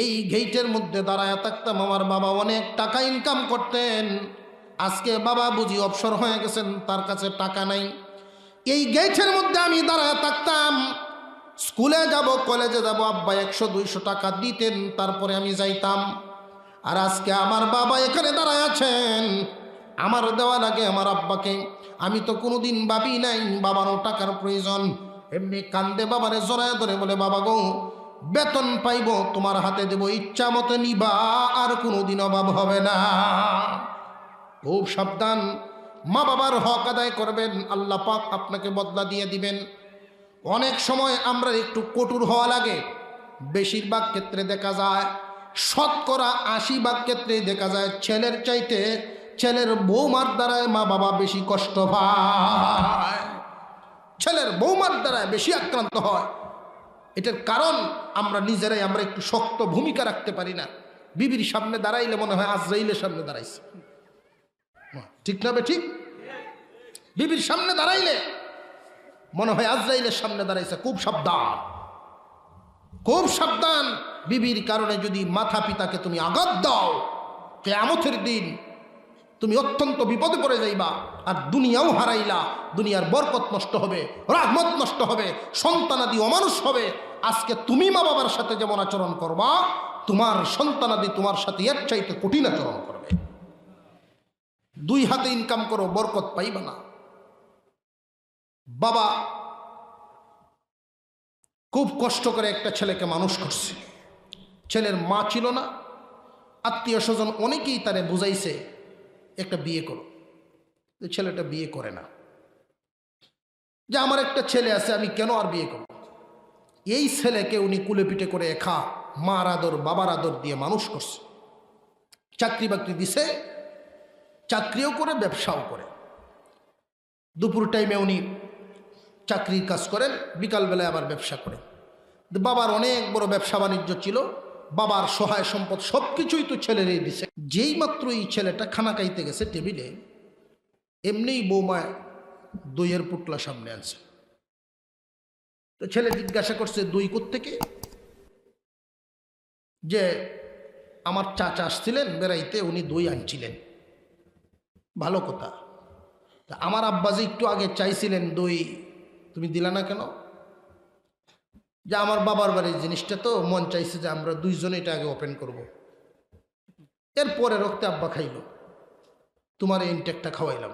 এই গেটের মধ্যে দাঁড়ায় থাকতাম, আমার বাবা অনেক টাকা ইনকাম করতেন, আজকে বাবা বুঝি অবসর হয়ে গেছেন, তার কাছে টাকা নাই। এই গেটের মধ্যে আমি দাঁড়ায় থাকতাম, স্কুলে যাব, কলেজে যাব, আব্বা 100-200 টাকা দিতেন, তারপরে আমি যাইতাম। আর আজকে আমার বাবা এখানে দাঁড়ায় আছেন, আমার দেওয়া লাগে আমার আব্বাকে। আমি তো কোনোদিন ভাবি নাই বাবারও টাকার প্রয়োজন। এমনি কান্দে বাবারে জড়ায় ধরে বলে, বাবা গো, বেতন পাইব তোমার হাতে দেব, ইচ্ছা মতো নিবা, আর কোনোদিন অভাব হবে না। খুব সাবধান, মা বাবার হক আদায় করবেন, আল্লাহ পাক আপনাকে বদলা দিয়ে দিবেন। অনেক সময় আমরা একটু কঠোর হওয়া লাগে। বেশিরভাগ ক্ষেত্রে দেখা যায়, 80% ক্ষেত্রে দেখা যায় ছেলের চাইতে ছেলের বৌমার দ্বারায় মা বাবা বেশি কষ্ট পায়, ছেলের বৌমার দ্বারায় বেশি আক্রান্ত হয়। এটার কারণ আমরা নিজেরাই একটু শক্ত ভূমিকা রাখতে পারি না। বিবির সামনে দাঁড়াইলে মনে হয় আজরাইলের সামনে দাঁড়াইছে, ঠিক না? ঠিক, বিবির সামনে দাঁড়াইলে মনে হয় আজরাইলের সামনে দাঁড়াইছে। খুব সাবধান। বিবির কারণে যদি মাতা পিতাকে তুমি আঘাত দাও, কিয়ামতের দিন তুমি অত্যন্ত বিপদে পড়ে যাইবা। আর দুনিয়াও হারাইলা, দুনিয়ার বরকত নষ্ট হবে, রহমত নষ্ট হবে, সন্তানাদি অমানুষ হবে। আজকে তুমি মা বাবার সাথে যেমন আচরণ করবা, তোমার সন্তানাদি তোমার সাথে এর চাইতে কঠিন আচরণ করবে। 2 হাতে ইনকাম করো, বরকত পাইবা না। বাবা খুব কষ্ট করে একটা ছেলেকে মানুষ করছে। ছেলের মা ছিল না, আত্মীয় স্বজন অনেকেই তারে বুঝাইছে একটা বিয়ে করো। ছেলেটা বিয়ে করে না, যে আমার একটা ছেলে আছে, আমি কেন আর বিয়ে করব। এই ছেলেকে উনি কুলে পিঠে করে মার আদর বাবার আদর দিয়ে মানুষ করছে। চাকরি বাকরি দিছে, চাকরিও করে ব্যবসাও করে। দুপুর টাইমে উনি চাকরির কাজ করেন, বিকালবেলায় আবার ব্যবসা করেন। বাবার অনেক বড় ব্যবসা বাণিজ্য ছিল, বাবার সহায় সম্পদ সব কিছুই তো ছেলেরই দিছে। যেই মাত্র এই ছেলেটা খানা খাইতে গেছে টেবিলে, এমনিই বৌমায় দইয়ের পুটলা সামনে আনছে। তো ছেলে জিজ্ঞাসা করছে, দই কোত্থেকে? যে আমার চাচা আসছিলেন বেড়াইতে, উনি দই আনছিলেন। ভালো কথা। আমার আব্বা যে একটু আগে চাইছিলেন দই, তুমি দিলা না কেন? যে আমার বাবার বাড়ির জিনিসটা তো মন চাইছে যে আমরা 2 জনে এটা আগে ওপেন করব। এরপরে রক্তে আব্বা খাইল, তোমার ইনটেকটা খাওয়াইলাম।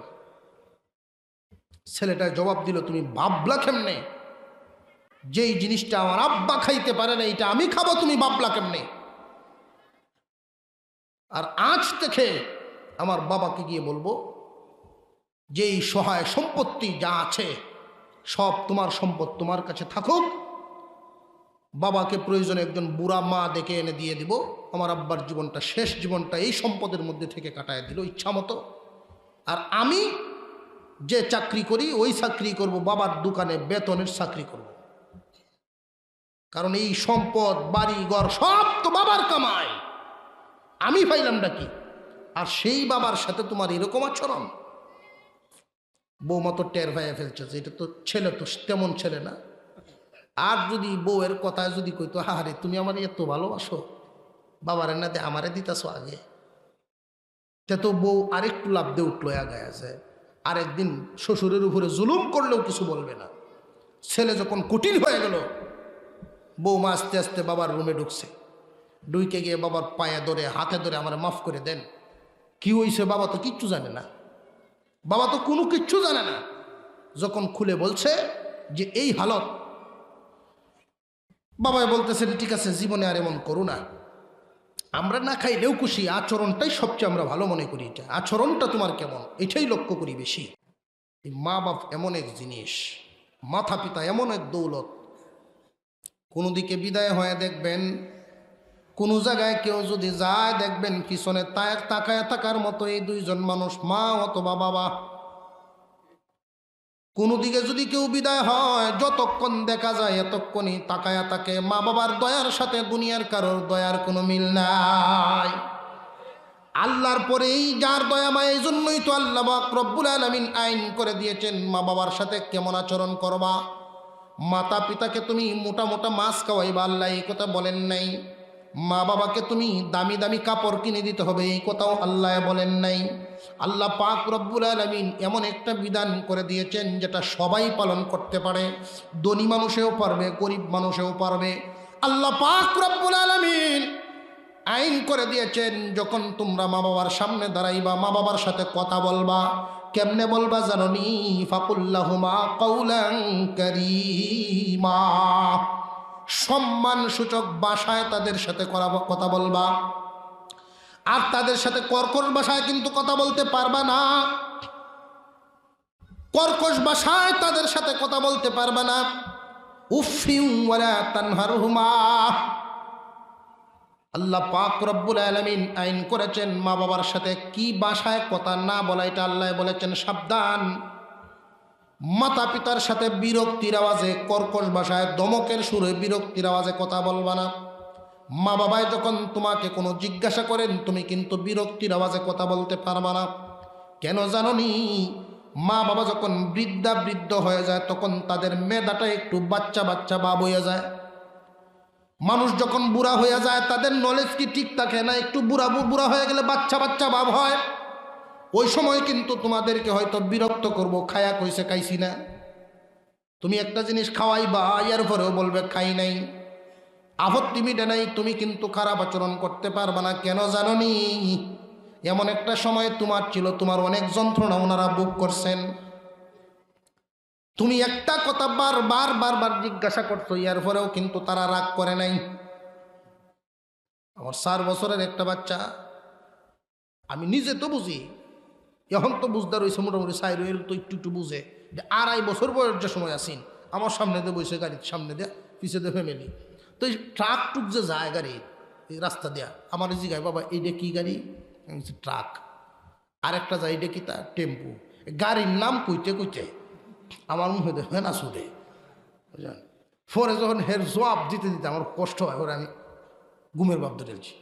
ছেলেটা জবাব দিল, তুমি ভাবলা কেমনে যেই জিনিসটা আমার আব্বা খাইতে পারে না, এটা আমি খাবো, তুমি ভাবলা কেমনে? আর আজ থেকে আমার বাবাকে গিয়ে বলবো, যেই সহায় সম্পত্তি যা আছে সব তোমার সম্পদ তোমার কাছে থাকুক, বাবাকে প্রয়োজনে একজন বুড়া মা ডেকে এনে দিয়ে দিব, আমার আব্বার জীবনটা শেষ জীবনটা এই সম্পদের মধ্যে থেকে কাটায় দিল ইচ্ছা মতো। আর আমি যে চাকরি করি ওই চাকরি করব, বাবার দোকানে বেতনের চাকরি করব, কারণ এই সম্পদ বাড়ি ঘর সব তো বাবার কামাই, আমি পাইলাম নাকি? আর সেই বাবার সাথে তোমার এরকম আচরণ। বৌমা তো টের ভাইয়া ফেলছে যে এটা তো ছেলে, তো তেমন ছেলে না। আর যদি বউয়ের কথায় যদি কইতো, হারে তুমি আমার এত ভালোবাসো, বাবার না দে আমারে দিতাছো আগে, তে তো বউ আরেকটু লাভ দিয়ে উঠলো আগায় আছে। আরেকদিন শ্বশুরের উপরে জুলুম করলেও কিছু বলবে না। ছেলে যখন কঠিন হয়ে গেল, বৌমা আস্তে আস্তে বাবার রুমে ঢুকছে, ঢুকে গিয়ে বাবার পায়ে ধরে হাতে ধরে আমার মাফ করে দেন। কি হইছে? বাবা তো কিচ্ছু জানে না, বাবা তো কোনো কিচ্ছু জানে না। যখন খুলে বলছে যে এই হালত, বাবাই বলতেছেন ঠিক আছে জীবনে আর এমন করো না, আমরা না খাইলেও খুশি, আচরণটাই সবচেয়ে আমরা ভালো মনে করি, এটা আচরণটা তোমার কেমন এটাই লক্ষ্য করি বেশি। এই মা বাপ এমন এক জিনিস, মাথা পিতা এমন এক দৌলত। কোনো দিকে বিদায় হয়ে দেখবেন, কোনো জায়গায় কেউ যদি যায় দেখবেন পিছনে তাকায় থাকার মতো এই দুইজন মানুষ, মা অথবা বাবা। কোনো দিকে যদি কেউ বিদায় হয়, যতক্ষণ দেখা যায় এতক্ষণই তাকায়া থাকে। মা বাবার দয়ার সাথে দুনিয়ার কারোর দয়ার কোনো মিল নাই। আল্লাহর পরেই যার দয়া মায়, এই জন্যই তো আল্লাহ পাক রব্বুল আলামিন আইন করে দিয়েছেন মা বাবার সাথে কেমন আচরণ করবা। মাতা পিতাকে তুমি মোটা মোটা মাছ খাওয়াইবা, আল্লাহ এই কথা বলেন নাই। মা বাবাকে তুমি দামি দামি কাপড় কিনে দিতে হবে, এই কথাও আল্লাহ বলেন নাই। আল্লাহ পাক রব্বুল আলামিন এমন একটা বিধান করে দিয়েছেন যেটা সবাই পালন করতে পারে, ধনী মানুষেও পারবে, গরিব মানুষেও পারবে। আল্লাহ পাক রব্বুল আলামিন আইন করে দিয়েছেন, যখন তোমরা মা বাবার সামনে দাঁড়াইবা, মা বাবার সাথে কথা বলবা, কেমনে বলবা জানোনি? ফাকুল্লাহুমা কাউলান কারীমা, সম্মান সূচক ভাষায় তাদের সাথে কথা বলবা। আর তাদের সাথে কর্কশ ভাষায় কিন্তু কথা বলতে পারবা না, কর্কশ ভাষায় তাদের সাথে কথা বলতে পারবা না। উফিউ ওয়ালা তানহারহুমা, আল্লাহ পাক রব্বুল আলামিন আইন করেছেন মা বাবার সাথে কি ভাষায় কথা না বলা, এটা আল্লাহ বলেছেন সাবধান। মাতা পিতার সাথে বিরক্তির আওয়াজে, কর্কশ ভাষায় দমকের সুরে বিরক্তির আওয়াজে কথা বলবা না। মা বাবাই যখন তোমাকে কোনো জিজ্ঞাসা করেন, তুমি কিন্তু বিরক্তির আওয়াজে কথা বলতে পারবা না। কেন জানোনি? মা বাবা যখন বৃদ্ধ হয়ে যায়, তখন তাদের মেধাটা একটু বাচ্চা বাচ্চা ভাব হয়ে যায়। মানুষ যখন বুড়া হয়ে যায়, তাদের নলেজ কি ঠিক থাকে না, একটু বুড়া হয়ে গেলে বাচ্চা বাচ্চা ভাব হয়। ওই সময় কিন্তু তোমাদেরকে হয়তো বিরক্ত করব, খায়া কইছে খাইছি না। তুমি একটা জিনিস খাওয়াইবা, এর পরেও বলবে খাই নাই, আপত্তি মিটে নাই, তুমি কিন্তু খারাপ আচরণ করতে পারবা না। কেন জানোনি? এমন একটা সময় তোমার ছিল, তোমার অনেক যন্ত্রণা ওনারা ভোগ করছেন। তুমি একটা কথা বারবার জিজ্ঞাসা করছো, এর পরেও কিন্তু তারা রাগ করে নাই। আমার 4 বছরের একটা বাচ্চা, আমি নিজে তো বুঝি, এখন তো বুঝদার হয়েছে মোটামুটি, সাইরোয়েল তো একটু বুঝে, যে 2.5 বছর বয়স যে সময় আসিন, আমার সামনে দিয়ে বসে, গাড়ির সামনে দিয়ে, পিছে দিয়ে ফ্যামিলি, তো এই ট্রাক টুক যে যায় গাড়ি এই রাস্তা দেয়া, আমার জিগায় বাবা এইটা কি গাড়ি? ট্রাক। আরেকটা যায় এটা কি? তা টেম্পু। গাড়ির নাম কইতে আমার মনে হয় না শুধে, বুঝলেন? পরে যখন হের জবাব দিতে আমার কষ্ট হয়, ওরা আমি ঘুমের ভাব ধরেছি,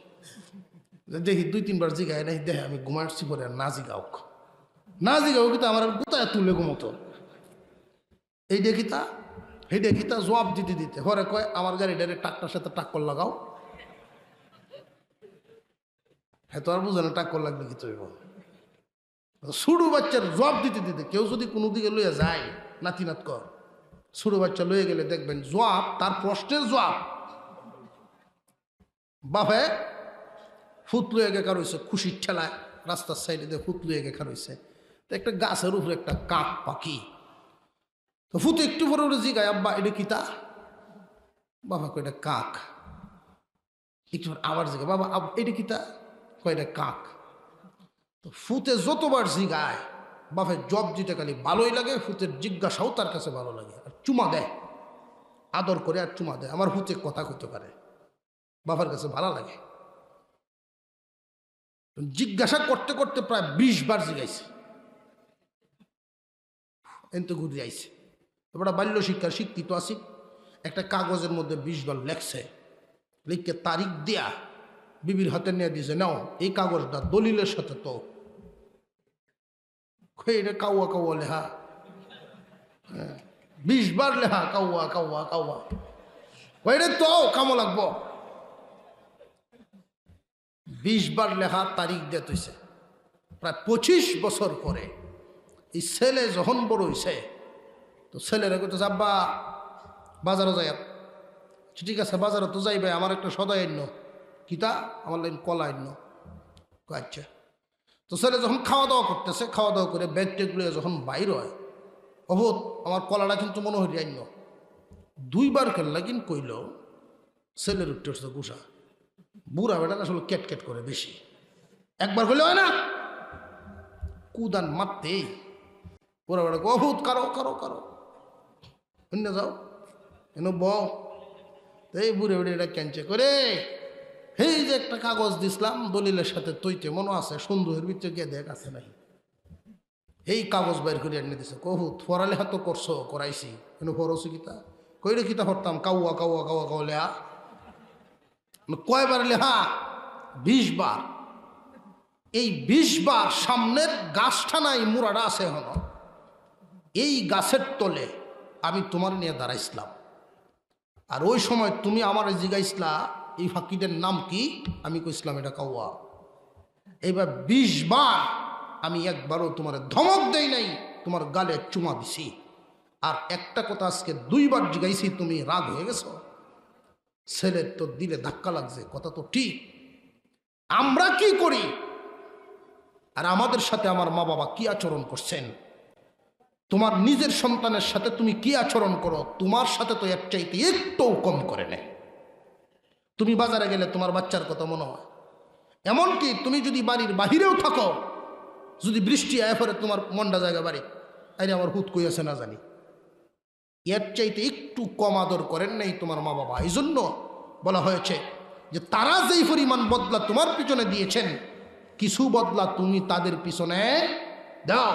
দেখি 2-3 বার জিগায় নাই, দেখে আমি ঘুমাচ্ছি, পরে আর না জিগাও কিন্তু আমার কোথায় তুলে ঘুমতো, এই দেখিতা জবাব দিতে হরে কয় আমার গাড়িটারে টাকটার সাথে টাক্কর লাগাও। হ্যাঁ, তো আর বুঝে না টাক্কর লাগবে কি তৈব। ছোটো বাচ্চার জবাব দিতে কেউ যদি কোনো দিকে লইয়া যায়, নাতিনাত কর, ছোটো বাচ্চা লইয়া গেলে দেখবেন জবাব, তার প্রশ্নের জবাব। বাপে ফুত লইয়া গেকার হয়েছে, খুশির ঠেলায় রাস্তার সাইডে দিয়ে ফুত লইয়া গেকার হয়েছে, তো একটা গাছের উপরে একটা কাক পাখি, তো ফুত একটু পরে ওরে জিগায় আব্বা এটা কিতা? বাবা কয় এটা কাক। একটু আবার জিগায় বাবা এটা কিতা? কয় এটা কাক। তো ফুতে যতবার জিগায় বাপের জব দিতে খালি ভালোই লাগে, হুতের জিজ্ঞাসাও তার কাছে ভালো লাগে, আর চুমা দেয়, আদর করে আর চুমা দেয়। আমার হুতে কথা কইতে পারে, বাবার কাছে ভালো লাগে। জিজ্ঞাসা করতে করতে প্রায় 20 বার জিজ্ঞাসা, এত ঘুরে যাইছে। এবার বাল্য শিক্ষার শিক্ষিত আছি, একটা কাগজের মধ্যে 20 বার লেখছে, লিখকে তারিখ দিয়া বিবির হাতে নিয়ে দিয়েছে, নাও এই কাগজটা দলিলের সাথে তো এটা কাউয়া কাউয়া লেখা, 20 বার লেখা কাউয়া কাউয়া কাউয়া, ওইটা তো কামো লাগবো। 20 বার লেখা তারিখ দিয়ে তৈছে। প্রায় 25 বছর পরে এই ছেলে যখন বড় হইছে, তো ছেলেরা কইতেছে আব্বা বাজারে যাই। ঠিক আছে বাজারে তো যাইবে, আমার একটা সদাই আইন, কিতা আমার লাইন কলা আইন। আচ্ছা। তো ছেলে যখন খাওয়া দাওয়া করতেছে, খাওয়া দাওয়া করে ব্যাগ টেগুলো যখন বাইর হয়, অবোধ আমার কলাটা কিন্তু মনে হইল আইন। 2 বার খেললা কিন কইল, ছেলের উঠতে উঠছে গুসা। বুড়া বেটা আসলে ক্যাট করে বেশি, একবার কইলে হয় না, কুদান মারতেই বুড়া বেটা অভূত কারো কারো কারো অন্য যাও এন বউ। এই বুড়ে বুড়ে এটা ক্যাঞ্চে করে, এই যে একটা কাগজ দিছিলাম দলিলের সাথে তৈতে মনে আছে, সন্দেহের ভিতরে গিয়ে দেখ আছে নাই, এই কাগজ বাইর করে এনে দিছে। কহুত পড়ালেখা তো করছো, করাইছি, কেন পড়ছো কিতা, কইলে কিতা পড়তাম কাউয়া কাউয়া কাউয়া কাউ লেহা। কয়বার লেহা? 20 বার। এই 20 বার সামনের গাছটা নাই, মুড়াটা আছে এখন, এই গাছের তলে আমি তোমার নিয়ে দাঁড়াইছিলাম, আর ওই সময় তুমি আমার জিগাইছিলা এই ফাঁকিটার নাম কি, আমি কইছিলাম এটা কাউয়া। এইবার 20 বার আমি একবারও তোমার ধমক দেই নাই, তোমার গালে চুমা দিছি, আর একটা কথা আজকে 2 বার জিগাইছি, তুমি রাগ হয়ে গেছো। ছেলের তো দিলে ধাক্কা লাগছে, কথা তো ঠিক। আমরা কি করি আর আমাদের সাথে আমার মা বাবা কি আচরণ করছেন, তোমার নিজের সন্তানের সাথে তুমি কি আচরণ করো, তোমার সাথে তো এর চাইতে একটুও কম করে নেয়। তুমি বাজারে গেলে তোমার বাচ্চার কথা মনে হয়, এমনকি তুমি যদি বাড়ির বাহিরেও থাকো, যদি বৃষ্টি আয় পরে তোমার মন্ডা জায়গা বাড়ি, আরে আমার হুত কই আছে না জানি, এর চাইতে একটু কম আদর করেন নাই তোমার মা বাবা। এই জন্য বলা হয়েছে যে তারা যেই পরিমাণ বদলা তোমার পিছনে দিয়েছেন, কিছু বদলা তুমি তাদের পিছনে দাও।